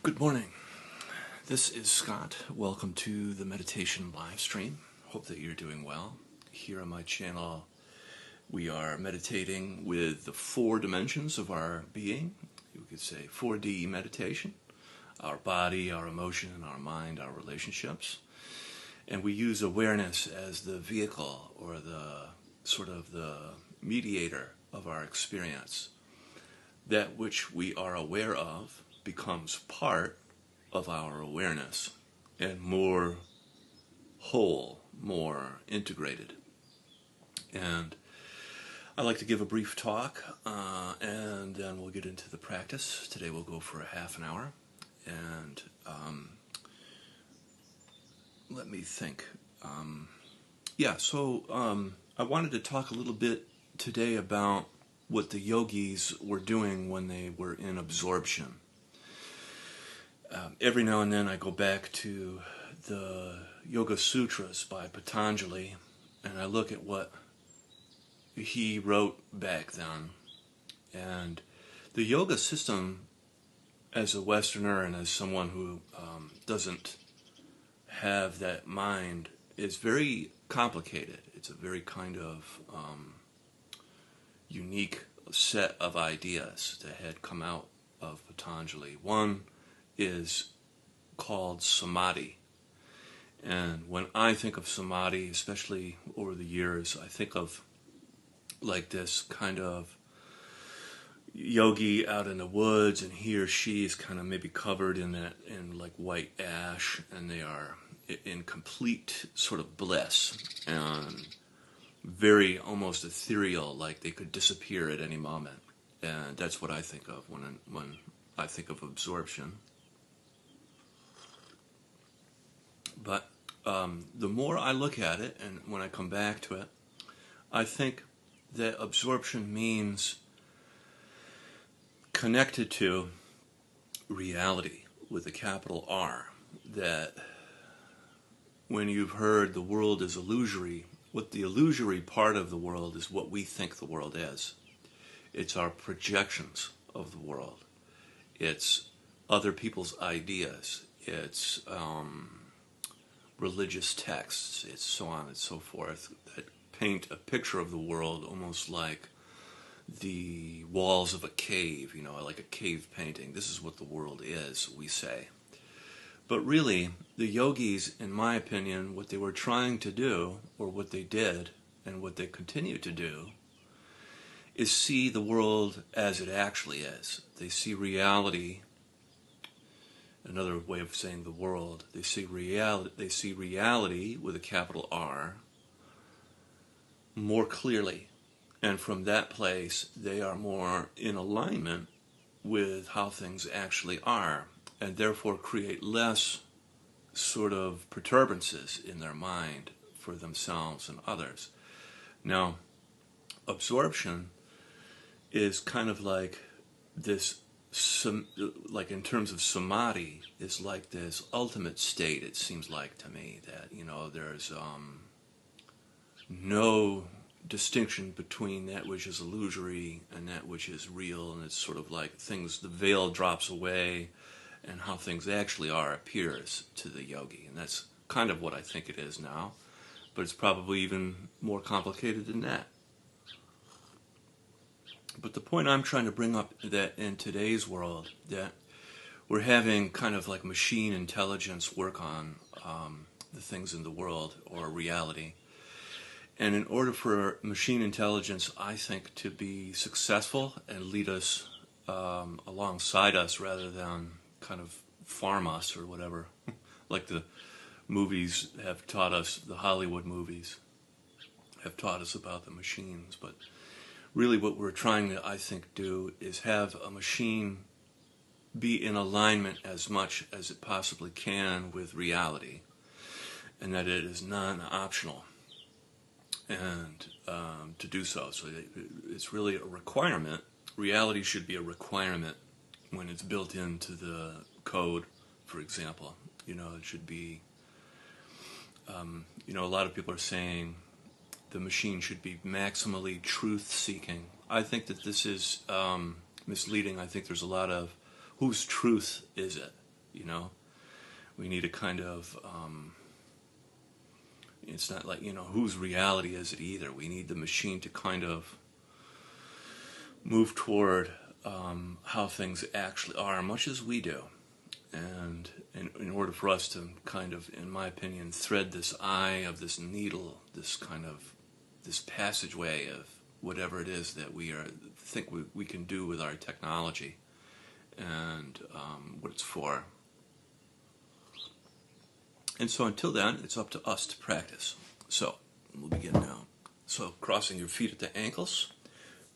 Good morning. This is Scott. Welcome to the meditation live stream. Hope that you're doing well. Here on my channel, we are meditating with the four dimensions of our being. You could say 4D meditation. Our body, our emotion, our mind, our relationships. And we use awareness as the vehicle or the sort of the mediator of our experience. That which we are aware of becomes part of our awareness and more whole, more integrated. And I'd like to give a brief talk and then we'll get into the practice. Today we'll go for a half an hour. And let me think. I wanted to talk a little bit today about what the yogis were doing when they were in absorption. Every now and then I go back to the Yoga Sutras by Patanjali and I look at what he wrote back then. And the yoga system, as a Westerner and as someone who doesn't have that mind, is very complicated. It's a very kind of unique set of ideas that had come out of Patanjali. One is called samadhi. And when I think of samadhi, especially over the years, I think of like this kind of yogi out in the woods, and he or she is kind of maybe covered in like white ash, and they are in complete sort of bliss and very almost ethereal, like they could disappear at any moment. And that's what I think of when I think of absorption. But the more I look at it, and when I come back to it, I think that absorption means connected to reality with a capital R. That when you've heard the world is illusory, what the illusory part of the world is what we think the world is. It's our projections of the world. It's other people's ideas. It's religious texts. It's so on and so forth that paint a picture of the world almost like the walls of a cave, like a cave painting. This is what the world is, we say. But really, the yogis, in my opinion, what they were trying to do, or what they did, and what they continue to do, is see the world as it actually is. They see reality, another way of saying the world, they see reality with a capital R more clearly. And from that place, they are more in alignment with how things actually are, and therefore create less sort of perturbances in their mind for themselves and others. Now, absorption is kind of like this, like in terms of samadhi, is like this ultimate state, it seems like to me, that, there's no distinction between that which is illusory and that which is real, and it's sort of like things, the veil drops away, and how things actually are appears to the yogi. And that's kind of what I think it is now, but it's probably even more complicated than that. But the point I'm trying to bring up, that in today's world, that we're having kind of like machine intelligence work on the things in the world, or reality. And in order for machine intelligence, I think, to be successful and lead us alongside us rather than kind of farm us or whatever, like the movies have taught us, the Hollywood movies have taught us about the machines. But really what we're trying to, I think, do is have a machine be in alignment as much as it possibly can with reality, and that it is non-optional, and to do so. So it's really a requirement. Reality should be a requirement when it's built into the code, for example. It should be, a lot of people are saying the machine should be maximally truth-seeking. I think that this is misleading. I think there's a lot of, whose truth is it? you know? We need a kind of, it's not like, whose reality is it either? We need the machine to kind of move toward how things actually are, much as we do. And in order for us to kind of, in my opinion, thread this eye of this needle, this kind of, this passageway of whatever it is that we think we can do with our technology and what it's for. And so until then, it's up to us to practice. So we'll begin now. So crossing your feet at the ankles,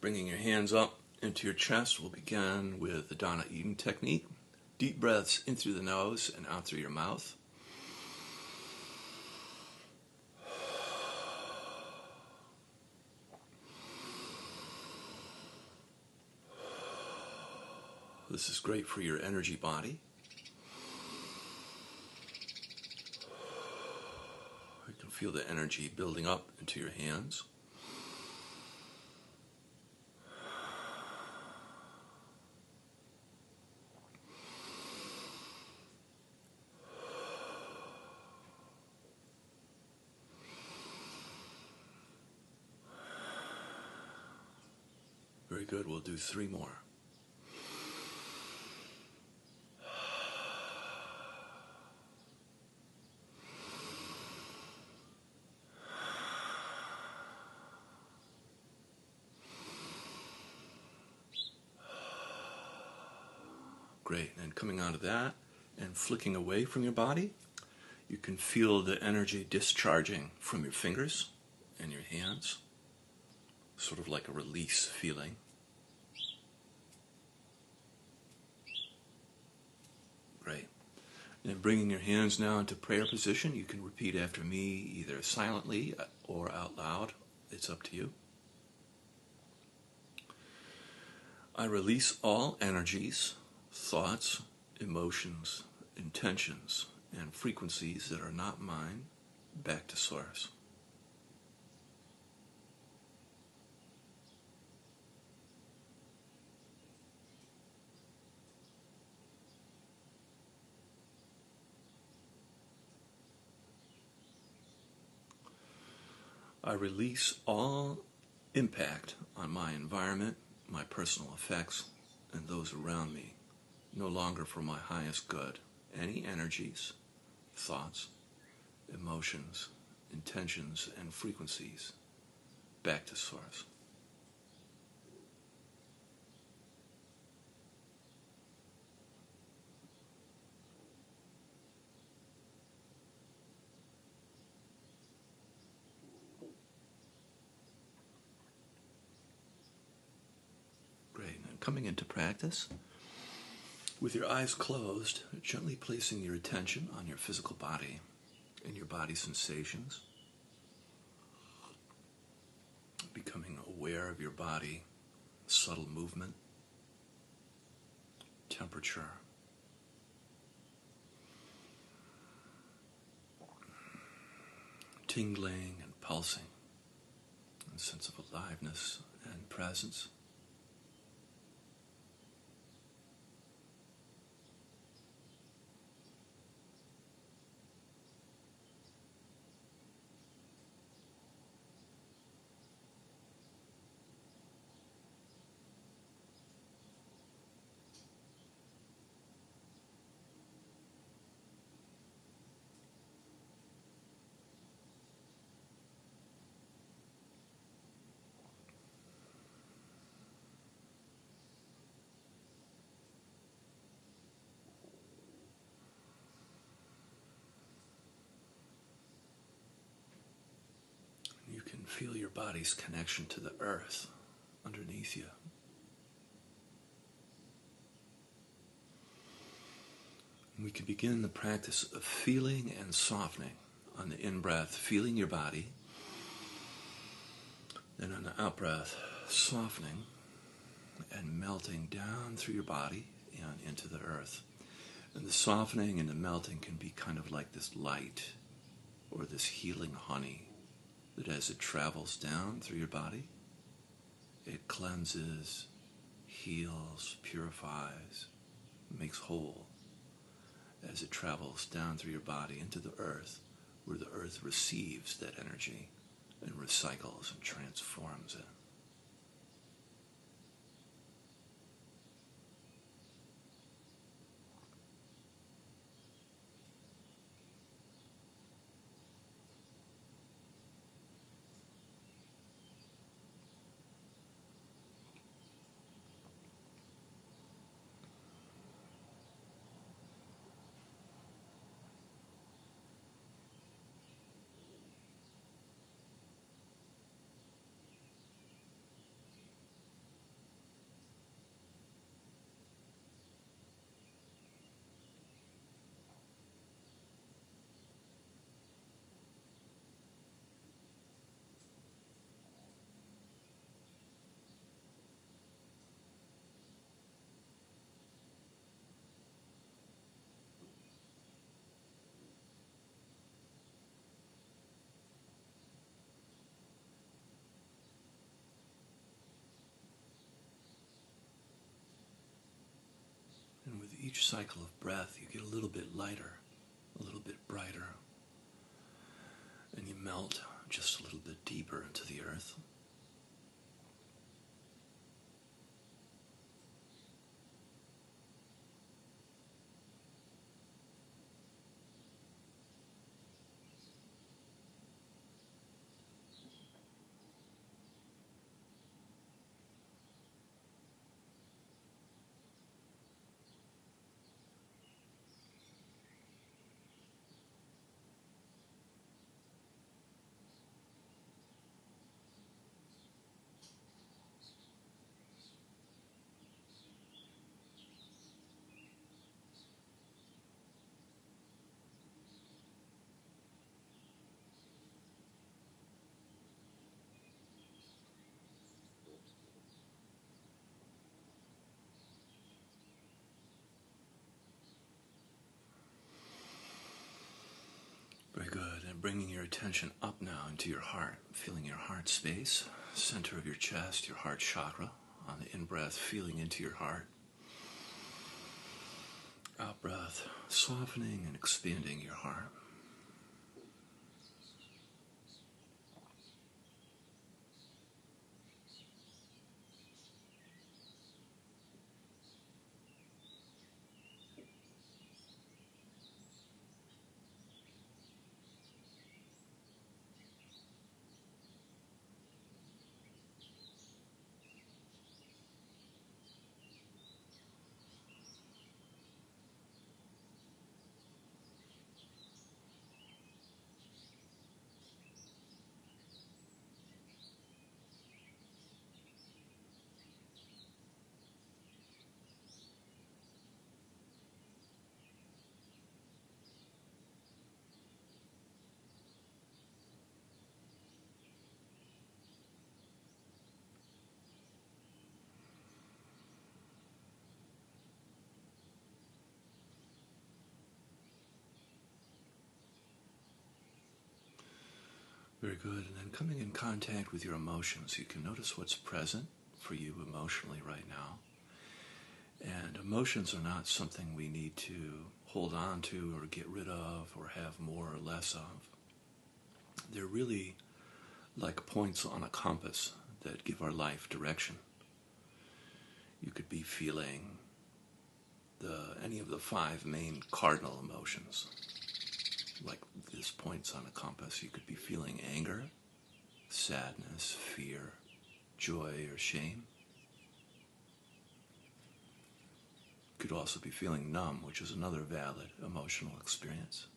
bringing your hands up into your chest, we'll begin with the Donna Eden technique. Deep breaths in through the nose and out through your mouth. This is great for your energy body. You can feel the energy building up into your hands. Very good. We'll do 3 more. Great. And coming out of that and flicking away from your body, you can feel the energy discharging from your fingers and your hands, sort of like a release feeling. Great. And bringing your hands now into prayer position, you can repeat after me either silently or out loud. It's up to you. I release all energies, thoughts, emotions, intentions, and frequencies that are not mine back to Source. I release all impact on my environment, my personal effects, and those around me, no longer for my highest good. Any energies, thoughts, emotions, intentions, and frequencies back to Source. Great. And coming into practice, with your eyes closed, gently placing your attention on your physical body and your body sensations, becoming aware of your body, subtle movement, temperature, tingling and pulsing, and a sense of aliveness and presence. You can feel your body's connection to the earth underneath you. We can begin the practice of feeling and softening. On the in-breath, feeling your body. Then on the out-breath, softening and melting down through your body and into the earth. And the softening and the melting can be kind of like this light or this healing honey that as it travels down through your body, it cleanses, heals, purifies, makes whole. as it travels down through your body into the earth, where the earth receives that energy and recycles and transforms it. And with each cycle of breath, you get a little bit lighter, a little bit brighter, and you melt just a little bit deeper into the earth. Very good. And bringing your attention up now into your heart, feeling your heart space, center of your chest, your heart chakra. On the in-breath, feeling into your heart. Out-breath, softening and expanding your heart. Very good. And then coming in contact with your emotions, you can notice what's present for you emotionally right now. And emotions are not something we need to hold on to or get rid of or have more or less of. They're really like points on a compass that give our life direction. You could be feeling any of the 5 main cardinal emotions. Like these points on a compass, you could be feeling anger, sadness, fear, joy, or shame. You could also be feeling numb, which is another valid emotional experience.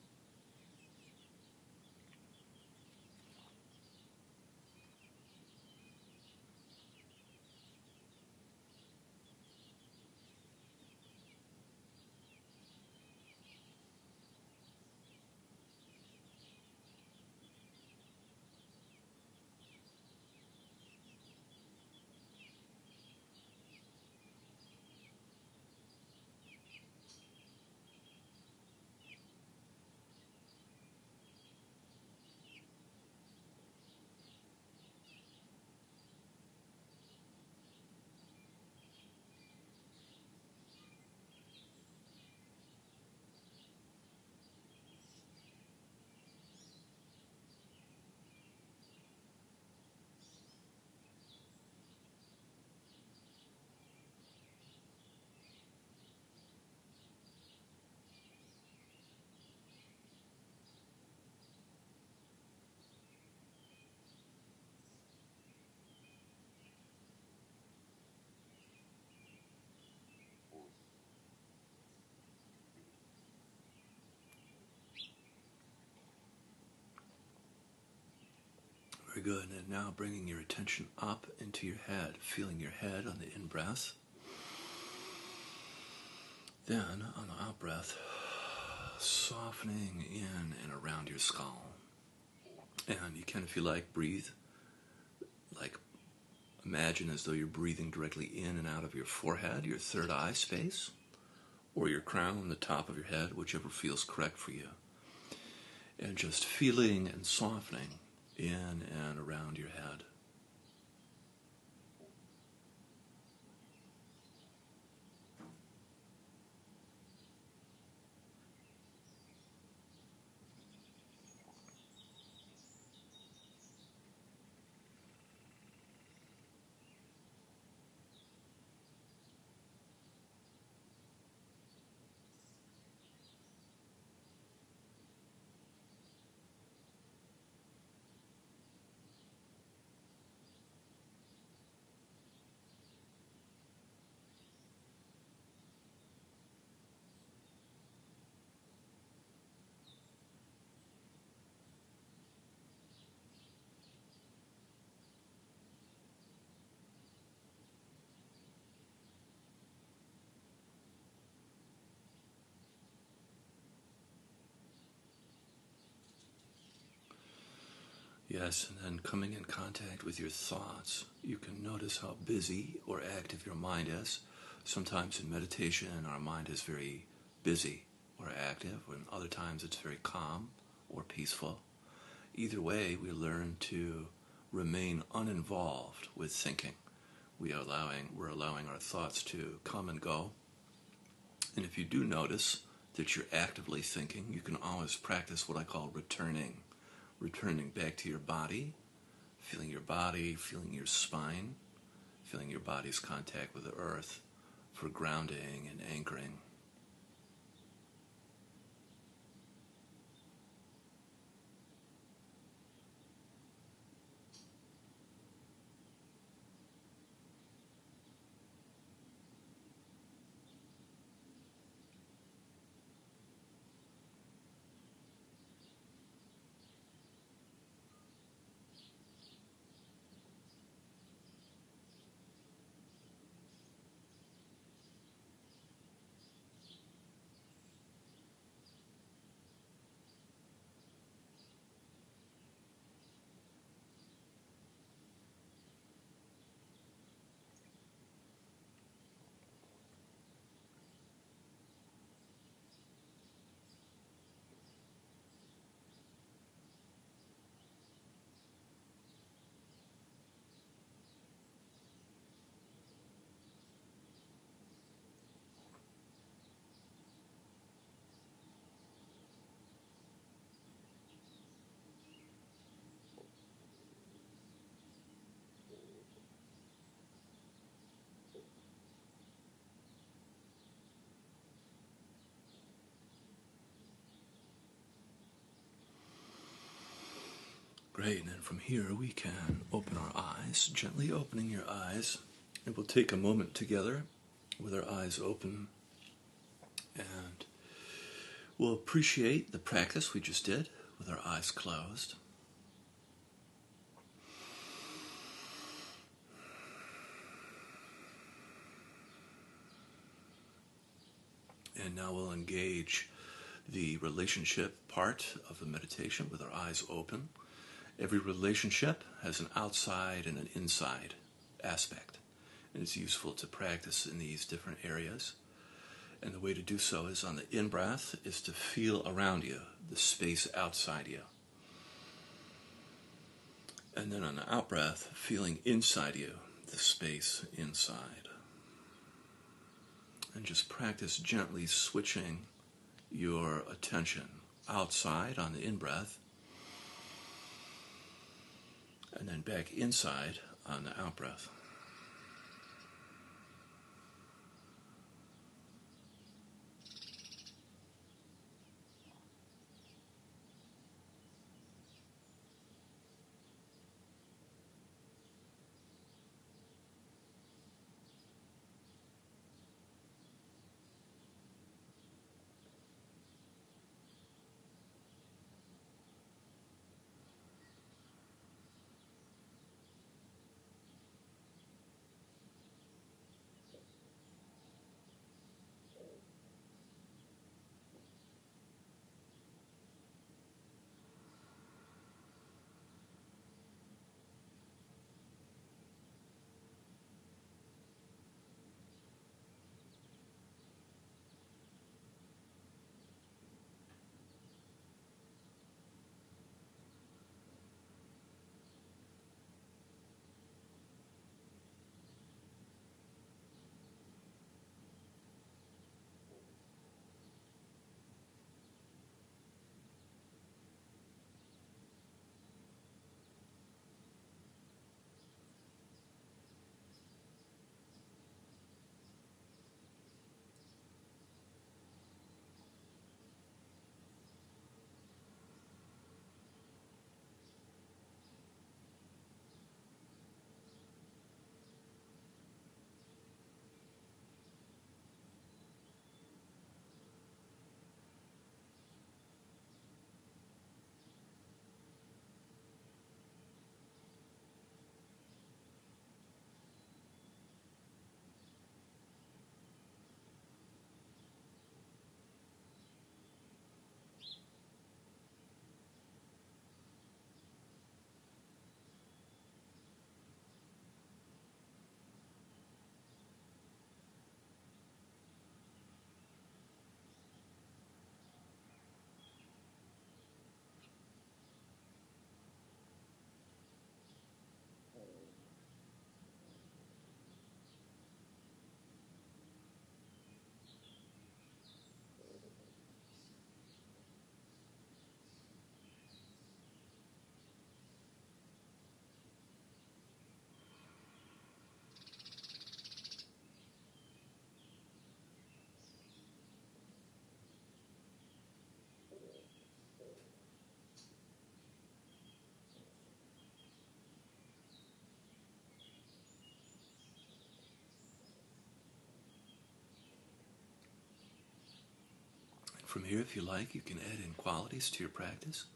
Very good. And now bringing your attention up into your head, feeling your head on the in-breath. Then on the out-breath, softening in and around your skull. And you can, if you like, breathe. Like, imagine as though you're breathing directly in and out of your forehead, your third eye space, or your crown, the top of your head, whichever feels correct for you. And just feeling and softening in and around your head. Yes, and then coming in contact with your thoughts, you can notice how busy or active your mind is. Sometimes in meditation, our mind is very busy or active, and other times it's very calm or peaceful. Either way, we learn to remain uninvolved with thinking. We're allowing our thoughts to come and go. And if you do notice that you're actively thinking, you can always practice what I call returning back to your body, feeling your spine, feeling your body's contact with the earth for grounding and anchoring. Great, and then from here we can open our eyes, gently opening your eyes, and we'll take a moment together with our eyes open, and we'll appreciate the practice we just did with our eyes closed. And now we'll engage the relationship part of the meditation with our eyes open. Every relationship has an outside and an inside aspect, and it's useful to practice in these different areas. And the way to do so is on the in-breath is to feel around you, the space outside you. And then on the out-breath, feeling inside you, the space inside. And just practice gently switching your attention outside on the in-breath, and then back inside on the out-breath. From here, if you like, you can add in qualities to your practice.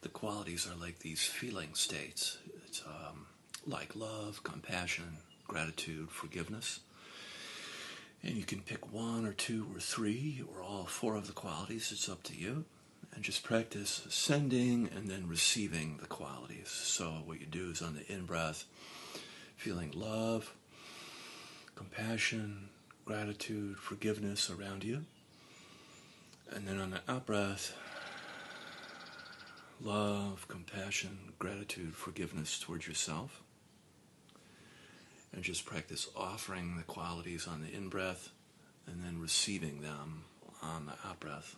The qualities are like these feeling states. It's like love, compassion, gratitude, forgiveness. And you can pick one or two or three or all four of the qualities. It's up to you. And just practice sending and then receiving the qualities. So what you do is on the in-breath, feeling love, compassion, gratitude, forgiveness around you. And then on the out-breath, love, compassion, gratitude, forgiveness towards yourself. And just practice offering the qualities on the in-breath and then receiving them on the out-breath.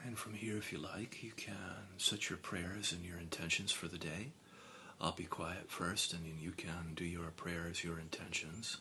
And from here, if you like, you can set your prayers and your intentions for the day. I'll be quiet first, and then you can do your prayers, your intentions.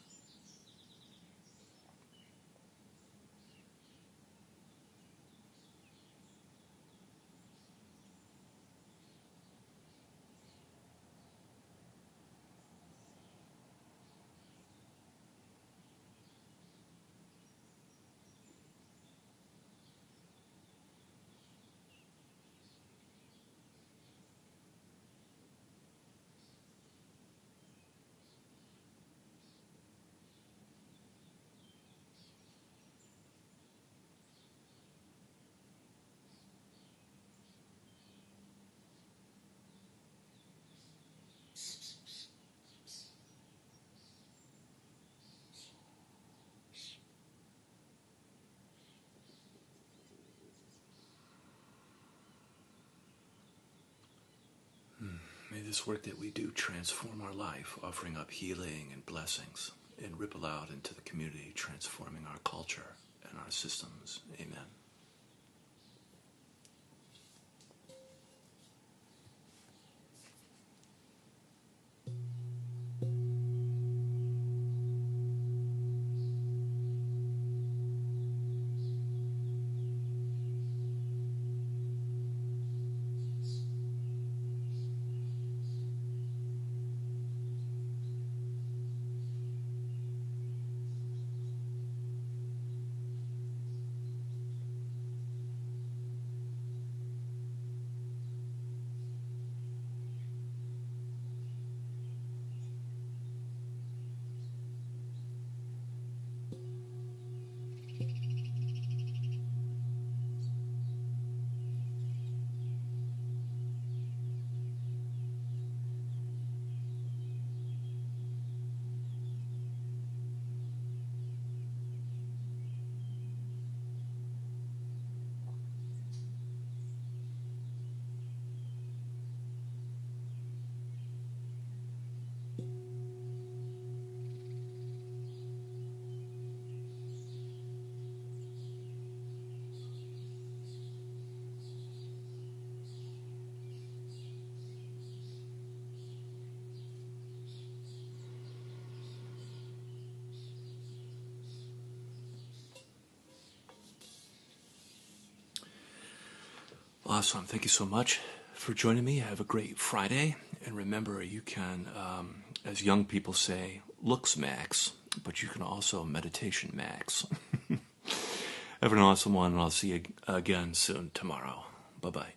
May this work that we do transform our life, offering up healing and blessings, and ripple out into the community, transforming our culture and our systems. Amen. Awesome. Thank you so much for joining me. Have a great Friday. And remember, you can, as young people say, looks max, but you can also meditation max. Have an awesome one, and I'll see you again soon tomorrow. Bye-bye.